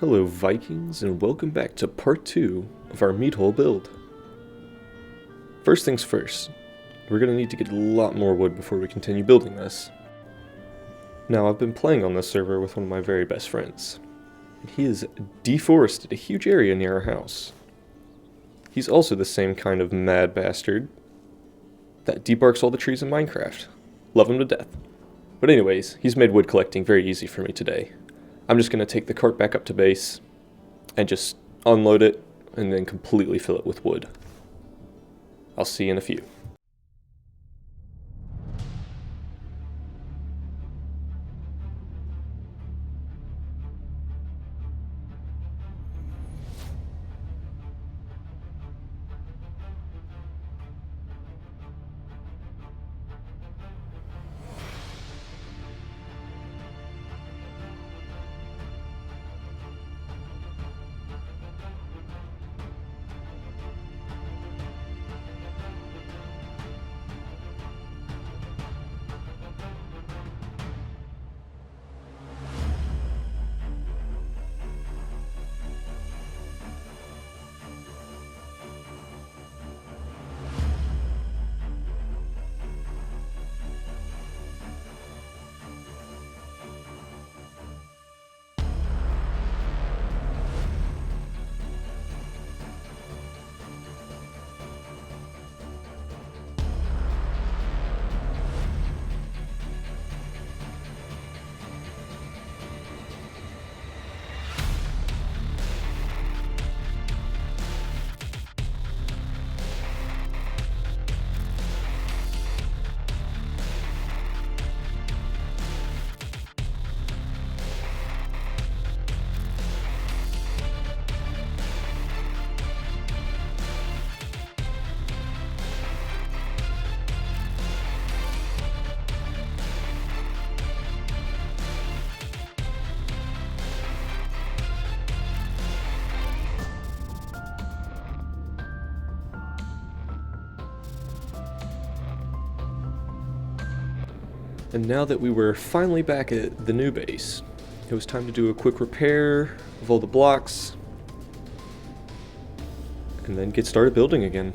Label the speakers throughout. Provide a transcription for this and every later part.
Speaker 1: Hello Vikings, and welcome back to part 2 of our meat hole build. First things first, we're going to need to get a lot more wood before we continue building this. Now, I've been playing on this server with one of my very best friends, and he has deforested a huge area near our house. He's also the same kind of mad bastard that debarks all the trees in Minecraft. Love him to death. But anyways, he's made wood collecting very easy for me today. I'm just going to take the cart back up to base and just unload it and then completely fill it with wood. I'll see you in a few. And now that we were finally back at the new base, it was time to do a quick repair of all the blocks and then get started building again.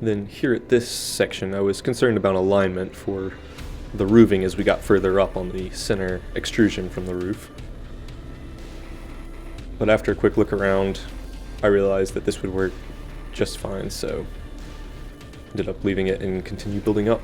Speaker 1: Then here at this section, I was concerned about alignment for the roofing as we got further up on the center extrusion from the roof. But after a quick look around, I realized that this would work just fine, so ended up leaving it and continued building up.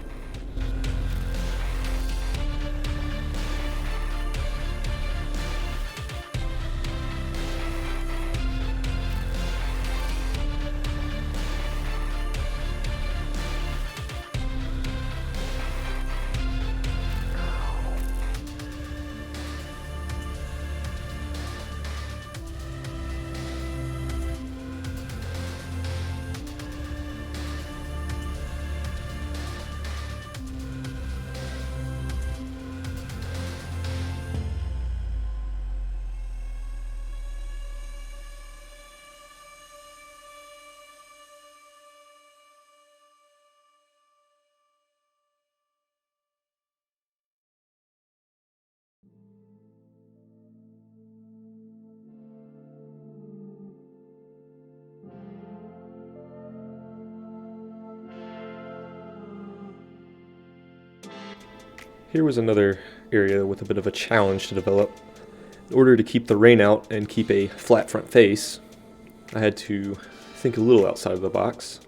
Speaker 1: Here was another area with a bit of a challenge to develop. In order to keep the rain out and keep a flat front face, I had to think a little outside of the box.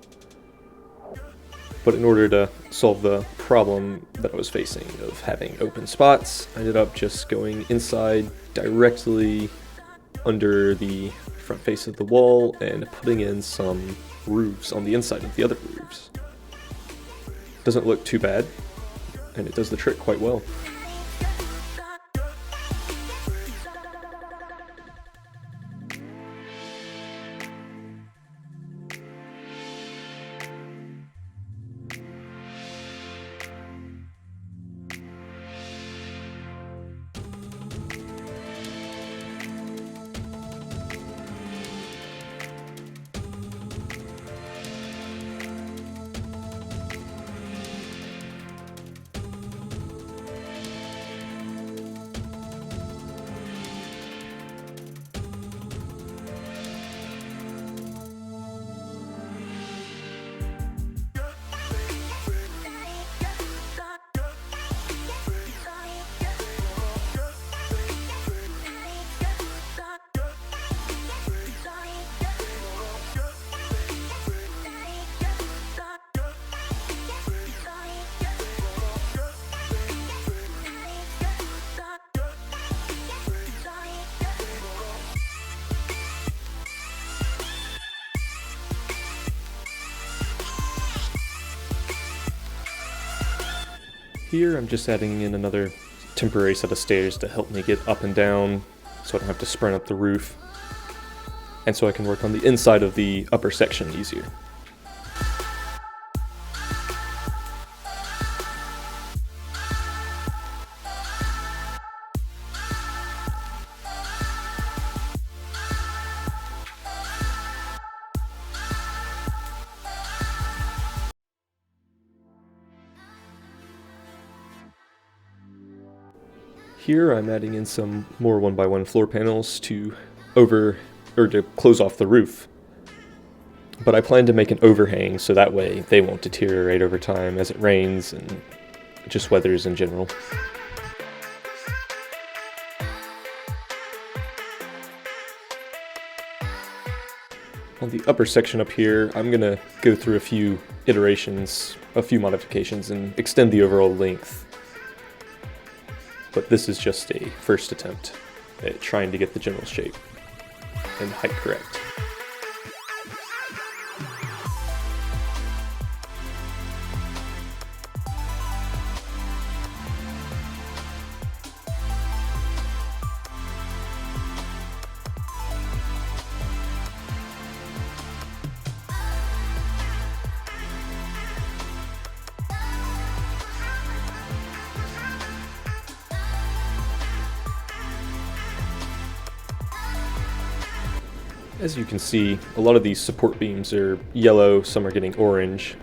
Speaker 1: But in order to solve the problem that I was facing of having open spots, I ended up just going inside directly under the front face of the wall and putting in some roofs on the inside of the other roofs. Doesn't look too bad, and it does the trick quite well. Here I'm just adding in another temporary set of stairs to help me get up and down so I don't have to sprint up the roof, and so I can work on the inside of the upper section easier. Here I'm adding in some more 1x1 floor panels to close off the roof. But I plan to make an overhang so that way they won't deteriorate over time as it rains and just weathers in general. On the upper section up here, I'm going to go through a few iterations, a few modifications, and extend the overall length. But this is just a first attempt at trying to get the general shape and height correct. As you can see, a lot of these support beams are yellow, some are getting orange.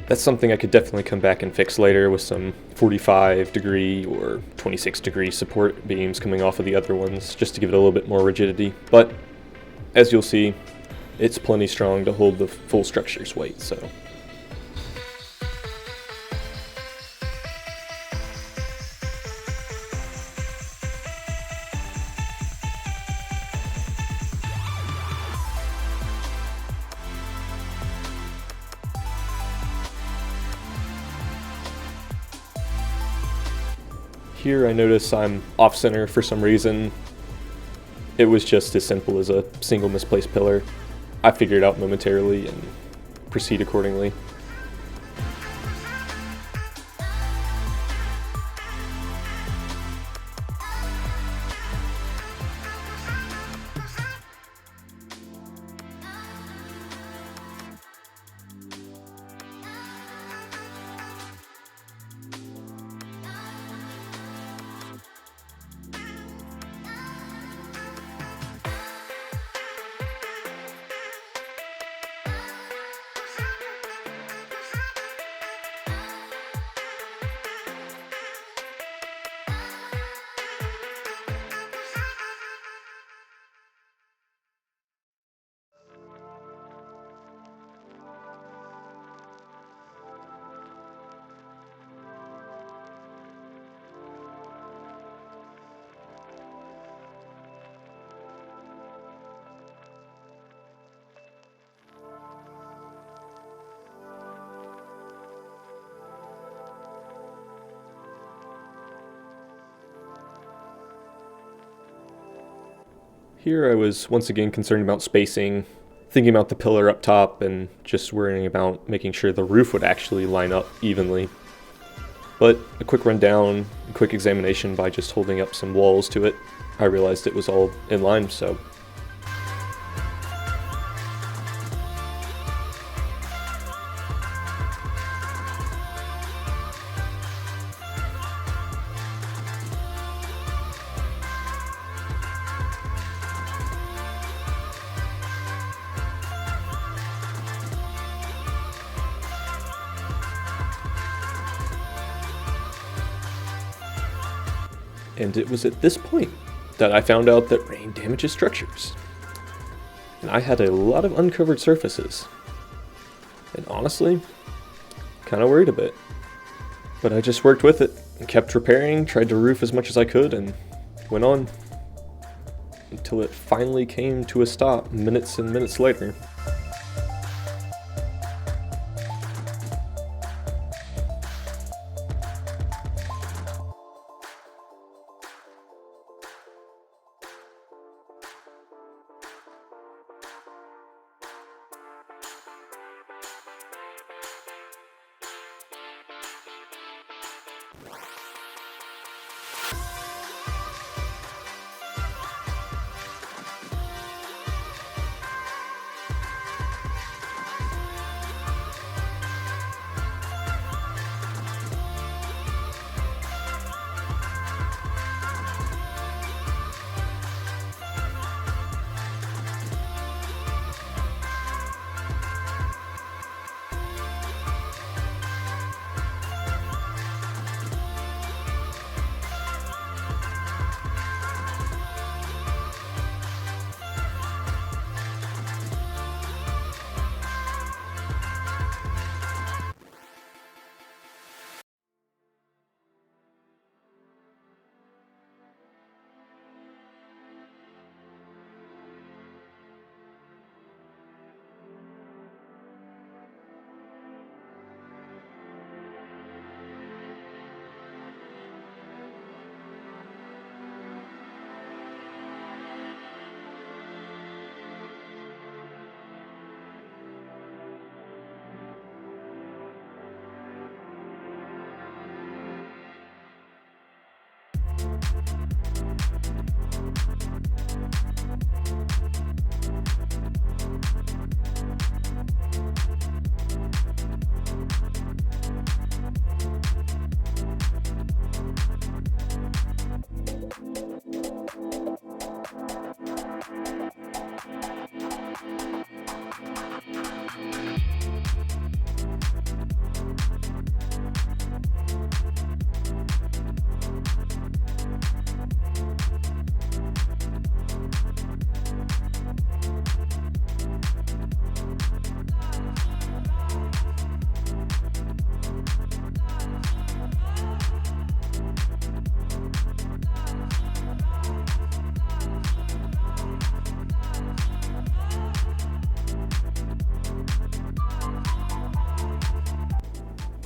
Speaker 1: That's something I could definitely come back and fix later with some 45 degree or 26 degree support beams coming off of the other ones, just to give it a little bit more rigidity. But as you'll see, it's plenty strong to hold the full structure's weight, so. Here I notice I'm off-center for some reason. It was just as simple as a single misplaced pillar. I figured it out momentarily and proceed accordingly. Here I was once again concerned about spacing, thinking about the pillar up top and just worrying about making sure the roof would actually line up evenly. But a quick rundown, a quick examination by just holding up some walls to it, I realized it was all in line, so. And it was at this point that I found out that rain damages structures. And I had a lot of uncovered surfaces. And honestly, kind of worried a bit. But I just worked with it and kept repairing, tried to roof as much as I could, and went on until it finally came to a stop minutes and minutes later.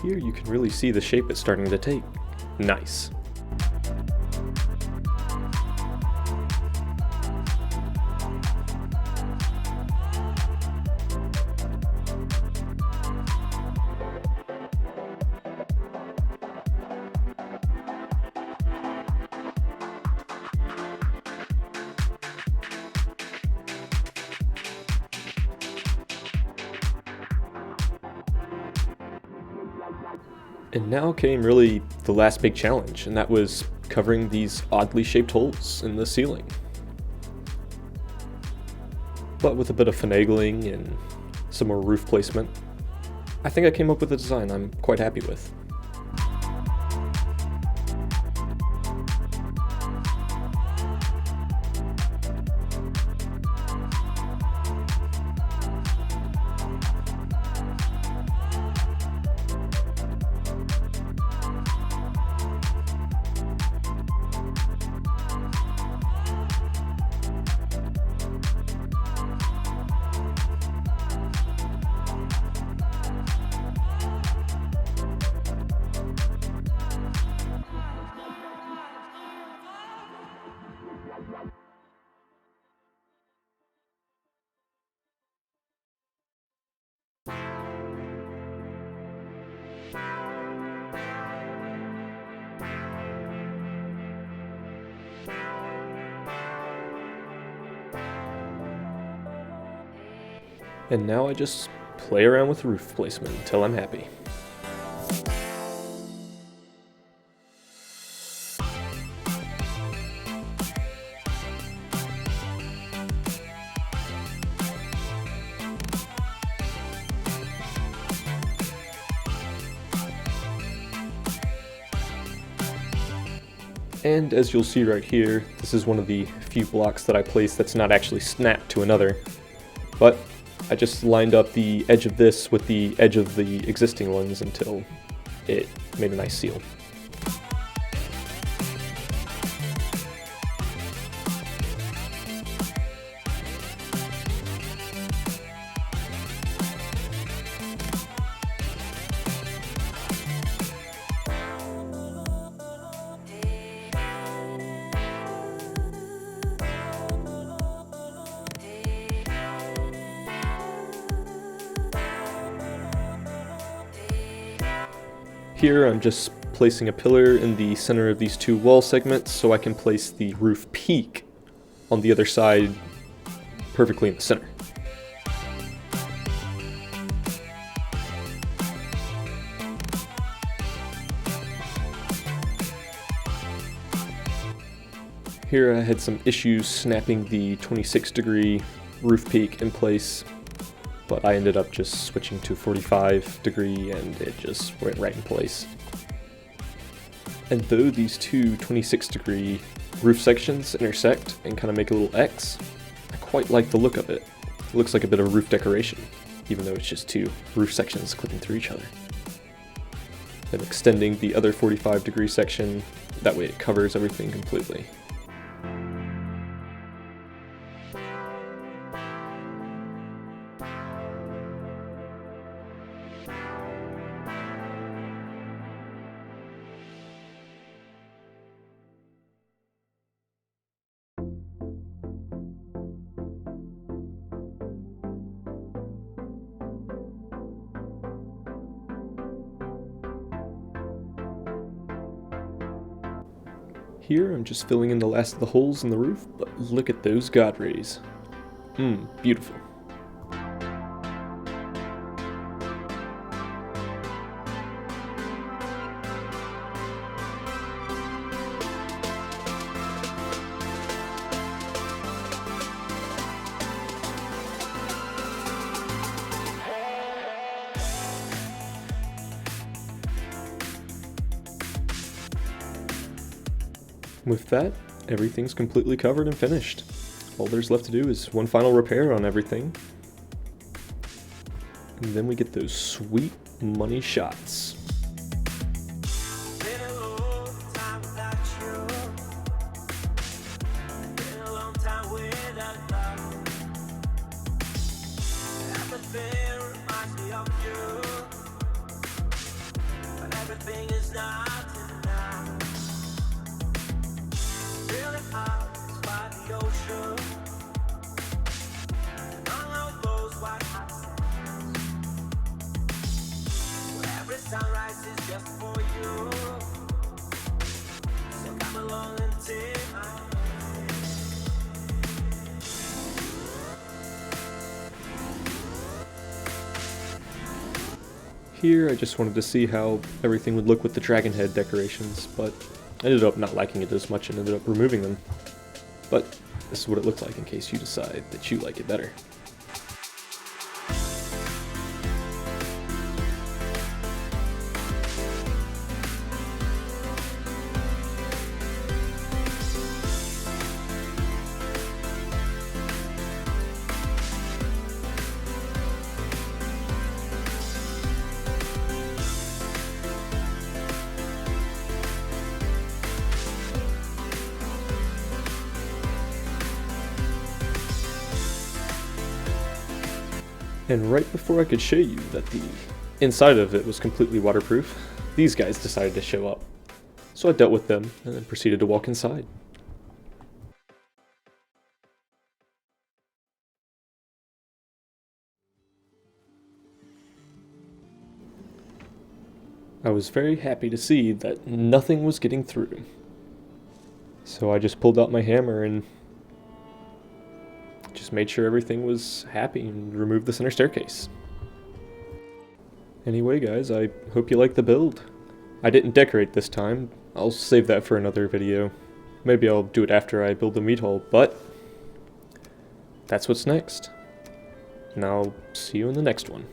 Speaker 1: here you can really see the shape it's starting to take. Nice. And now came really the last big challenge, and that was covering these oddly shaped holes in the ceiling. But with a bit of finagling and some more roof placement, I think I came up with a design I'm quite happy with. And now I just play around with roof placement until I'm happy. And as you'll see right here, this is one of the few blocks that I placed that's not actually snapped to another. But I just lined up the edge of this with the edge of the existing ones until it made a nice seal. Here I'm just placing a pillar in the center of these two wall segments so I can place the roof peak on the other side perfectly in the center. Here I had some issues snapping the 26-degree roof peak in place, but I ended up just switching to 45 degree and it just went right in place. And though these two 26-degree roof sections intersect and kind of make a little X, I quite like the look of it. It looks like a bit of roof decoration, even though it's just two roof sections clipping through each other. Then extending the other 45-degree section, that way it covers everything completely. Here I'm just filling in the last of the holes in the roof, but look at those god rays. Beautiful. With that, everything's completely covered and finished. All there's left to do is one final repair on everything. And then we get those sweet money shots.
Speaker 2: everything is not enough. Really hard by the ocean, and all of those white hot sands, where every sunrise is just for you. So come along and take my hand.
Speaker 1: Here, I just wanted to see how everything would look with the dragon head decorations, but I ended up not liking it as much and ended up removing them. But this is what it looks like in case you decide that you like it better. And right before I could show you that the inside of it was completely waterproof, these guys decided to show up. So I dealt with them and then proceeded to walk inside. I was very happy to see that nothing was getting through. So I just pulled out my hammer and just made sure everything was happy and removed the center staircase. Anyway guys, I hope you liked the build. I didn't decorate this time. I'll save that for another video. Maybe I'll do it after I build the meat hole, but that's what's next. And I'll see you in the next one.